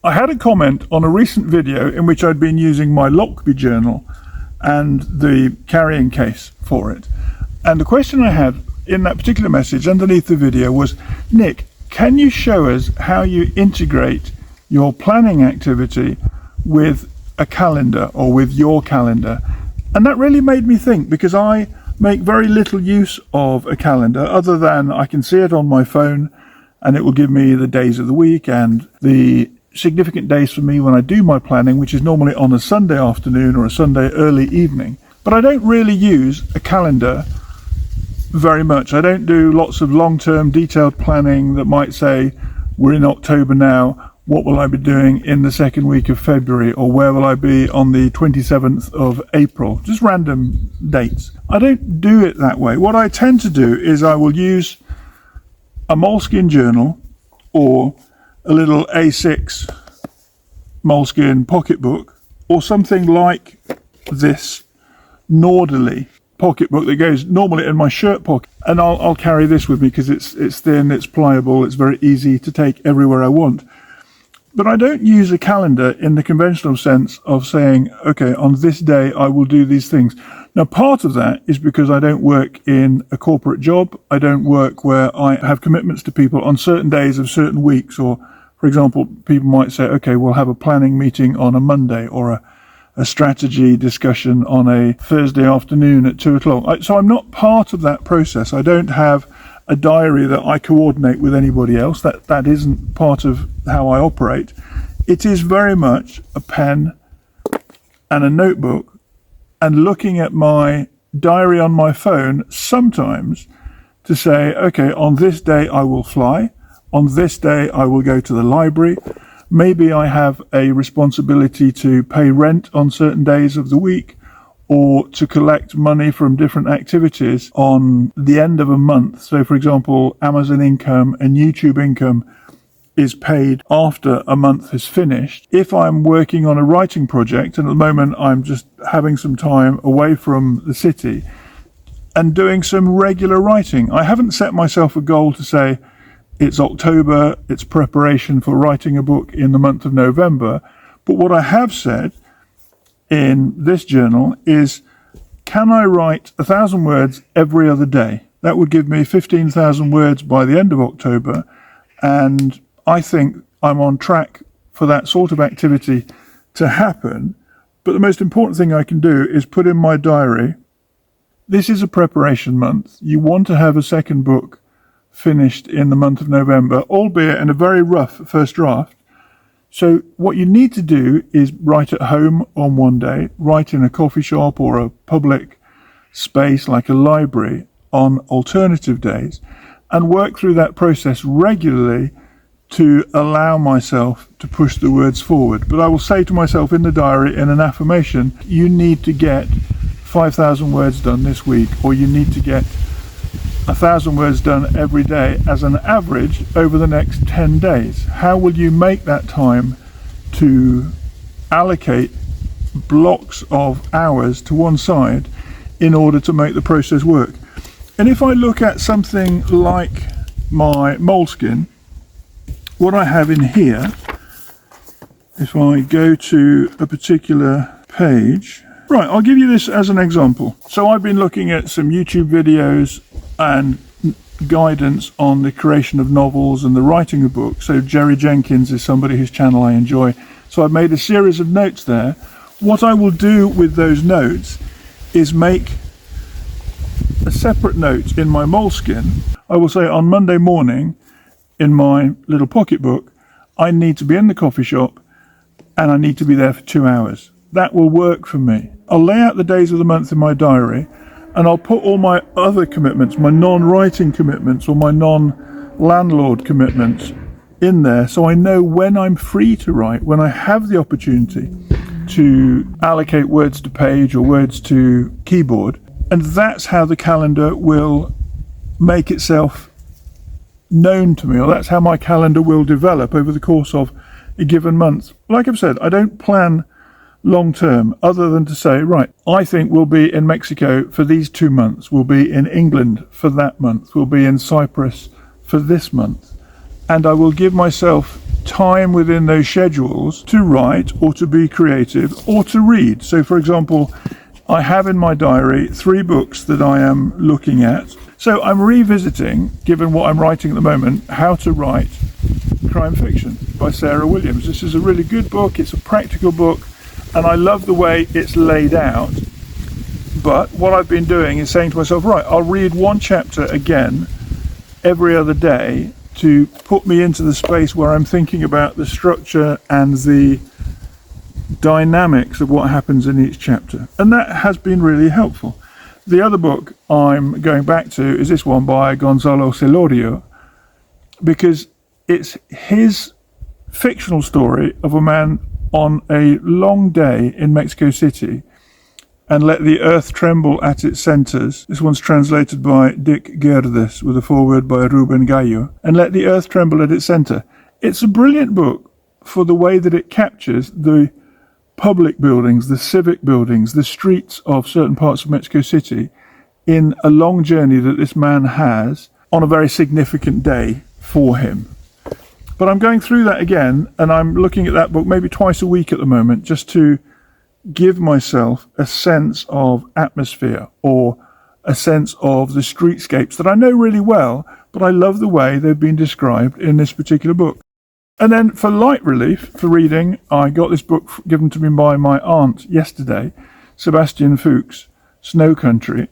I had a comment on a recent video in which I'd been using my Lockby journal and the carrying case for it. And the question I had in that particular message underneath the video was, Nick, can you show us how you integrate your planning activity with a calendar or with your calendar? And that really made me think, because I make very little use of a calendar other than I can see it on my phone and it will give me the days of the week and the significant days for me when I do my planning, which is normally on a Sunday afternoon or a Sunday early evening. But I don't really use a calendar very much. I don't do lots of long-term detailed planning that might say, we're in October now, what will I be doing in the second week of February, or where will I be on the 27th of April? Just random dates. I don't do it that way. What I tend to do is I will use a Moleskine journal or a little A6 Moleskine pocketbook, or something like this Norderly pocketbook that goes normally in my shirt pocket, and I'll carry this with me because it's thin, it's pliable, it's very easy to take everywhere I want. But I don't use a calendar in the conventional sense of saying, okay, on this day I will do these things. Now, part of that is because I don't work in a corporate job. I don't work where I have commitments to people on certain days of certain weeks. Or, for example, people might say, okay, we'll have a planning meeting on a Monday, or a strategy discussion on a Thursday afternoon at 2:00. So I'm not part of that process. I don't have a diary that I coordinate with anybody else. That isn't part of how I operate. It is very much a pen and a notebook and looking at my diary on my phone sometimes to say, okay, on this day I will fly. On this day I will go to the library. Maybe I have a responsibility to pay rent on certain days of the week, or to collect money from different activities on the end of a month. So, for example, Amazon income and YouTube income is paid after a month has finished. If I'm working on a writing project, and at the moment I'm just having some time away from the city and doing some regular writing, I haven't set myself a goal to say, it's October, it's preparation for writing a book in the month of November. But what I have said in this journal is, can I write 1,000 words every other day? That would give me 15,000 words by the end of October. And I think I'm on track for that sort of activity to happen. But the most important thing I can do is put in my diary, this is a preparation month. You want to have a second book finished in the month of November, albeit in a very rough first draft. So what you need to do is write at home on one day, write in a coffee shop or a public space like a library on alternative days, and work through that process regularly to allow myself to push the words forward. But I will say to myself in the diary, in an affirmation, you need to get 5,000 words done this week, or you need to get 1,000 words done every day as an average over the next 10 days. How will you make that time to allocate blocks of hours to one side in order to make the process work? And if I look at something like my Moleskine, what I have in here, if I go to a particular page, right, I'll give you this as an example. So I've been looking at some YouTube videos and guidance on the creation of novels and the writing of books. So Jerry Jenkins is somebody whose channel I enjoy. So I've made a series of notes there. What I will do with those notes is make a separate note in my Moleskine. I will say on Monday morning in my little pocketbook, I need to be in the coffee shop and I need to be there for 2 hours. That will work for me. I'll lay out the days of the month in my diary, and I'll put all my other commitments, my non-writing commitments or my non-landlord commitments in there, so I know when I'm free to write, when I have the opportunity to allocate words to page or words to keyboard. And that's how the calendar will make itself known to me, or that's how my calendar will develop over the course of a given month. Like I've said, I don't plan long term other than to say, right, I think we'll be in Mexico for these 2 months, we'll be in England for that month, we'll be in Cyprus for this month, and I will give myself time within those schedules to write or to be creative or to read. So for example, I have in my diary 3 books that I am looking at. So I'm revisiting, given what I'm writing at the moment, How to Write Crime Fiction by Sarah Williams. This is a really good book. It's a practical book, and I love the way it's laid out. But what I've been doing is saying to myself, right, I'll read one chapter again every other day to put me into the space where I'm thinking about the structure and the dynamics of what happens in each chapter. And that has been really helpful. The other book I'm going back to is this one by Gonzalo Celorio, because it's his fictional story of a man on a long day in Mexico City and let the earth tremble at its centers. This one's translated by Dick Gerdes with a foreword by Ruben Gallo. And let the earth tremble at its center. It's a brilliant book for the way that it captures the public buildings, the civic buildings, the streets of certain parts of Mexico City in a long journey that this man has on a very significant day for him. But I'm going through that again, and I'm looking at that book maybe twice a week at the moment, just to give myself a sense of atmosphere or a sense of the streetscapes that I know really well, but I love the way they've been described in this particular book. And then for light relief, for reading, I got this book given to me by my aunt yesterday, Sebastian Fuchs, Snow Country.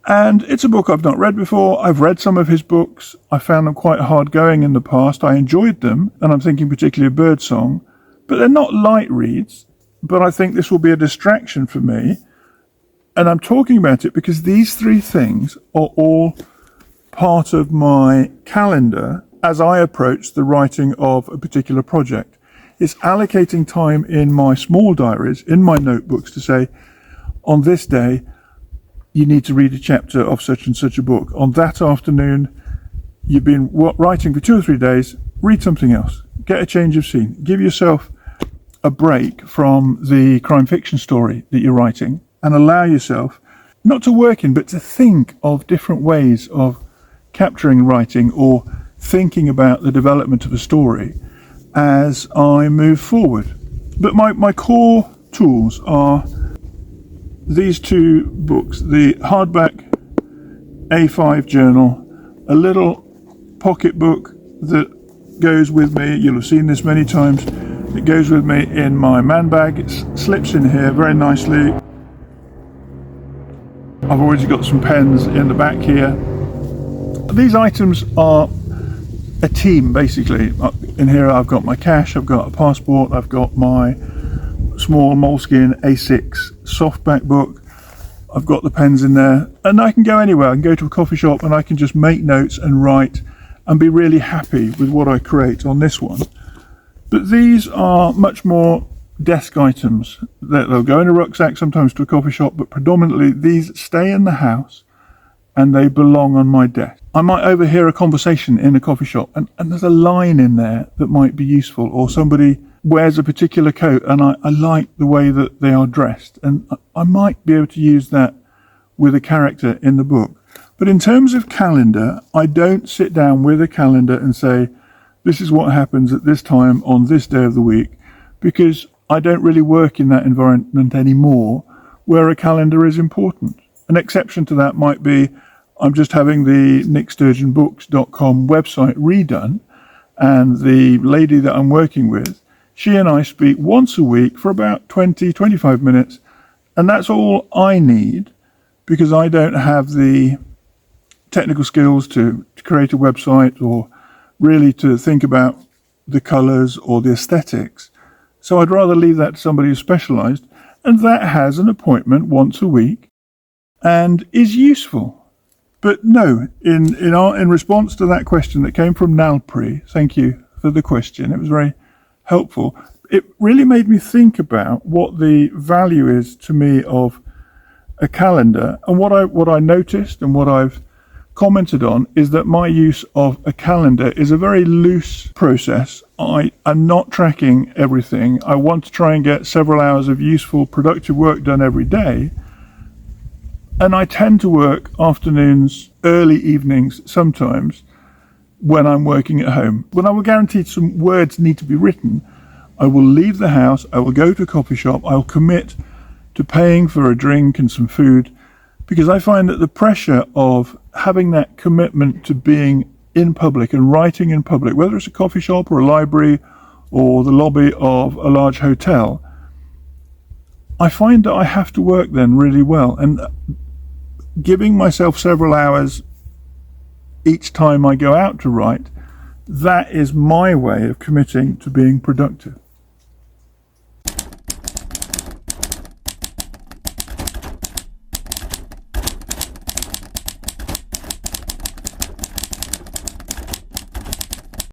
And it's a book I've not read before. I've read some of his books. I found them quite hard going in the past. I enjoyed them, and I'm thinking particularly of Birdsong, but they're not light reads. But I think this will be a distraction for me. And I'm talking about it because these 3 things are all part of my calendar as I approach the writing of a particular project. It's allocating time in my small diaries, in my notebooks, to say, on this day, you need to read a chapter of such and such a book. On that afternoon, you've been writing for 2 or 3 days, read something else. Get a change of scene. Give yourself a break from the crime fiction story that you're writing and allow yourself not to work in, but to think of different ways of capturing writing or thinking about the development of a story as I move forward. But my core tools are these 2 books, the hardback A5 journal, a little pocket book that goes with me. You'll have seen this many times. It goes with me in my man bag. It slips in here very nicely. I've already got some pens in the back here. These items are a team, basically. In here I've got my cash, I've got a passport, I've got my small Moleskine A6 softback book. I've got the pens in there, and I can go anywhere. I can go to a coffee shop and I can just make notes and write and be really happy with what I create on this one. But these are much more desk items. They'll go in a rucksack, sometimes to a coffee shop, but predominantly these stay in the house and they belong on my desk. I might overhear a conversation in a coffee shop and there's a line in there that might be useful, or somebody wears a particular coat and I like the way that they are dressed, and I might be able to use that with a character in the book. But in terms of calendar, I don't sit down with a calendar and say, this is what happens at this time on this day of the week, because I don't really work in that environment anymore where a calendar is important. An exception to that might be I'm just having the nicksturgeonbooks.com website redone, and the lady that I'm working with, she and I speak once a week for about 20-25 minutes, and that's all I need, because I don't have the technical skills to create a website or really to think about the colours or the aesthetics. So I'd rather leave that to somebody who's specialised, and that has an appointment once a week and is useful. But no, in response to that question that came from Nalpri, thank you for the question, it was very helpful. It really made me think about what the value is to me of a calendar, and what I noticed and what I've commented on is that my use of a calendar is a very loose process. I am not tracking everything. I want to try and get several hours of useful, productive work done every day. And I tend to work afternoons, early evenings sometimes. when I'm working at home. When I will guarantee some words need to be written, I will leave the house, I will go to a coffee shop, I'll commit to paying for a drink and some food, because I find that the pressure of having that commitment to being in public and writing in public, whether it's a coffee shop or a library or the lobby of a large hotel, I find that I have to work then really well, and giving myself several hours each time I go out to write, that is my way of committing to being productive.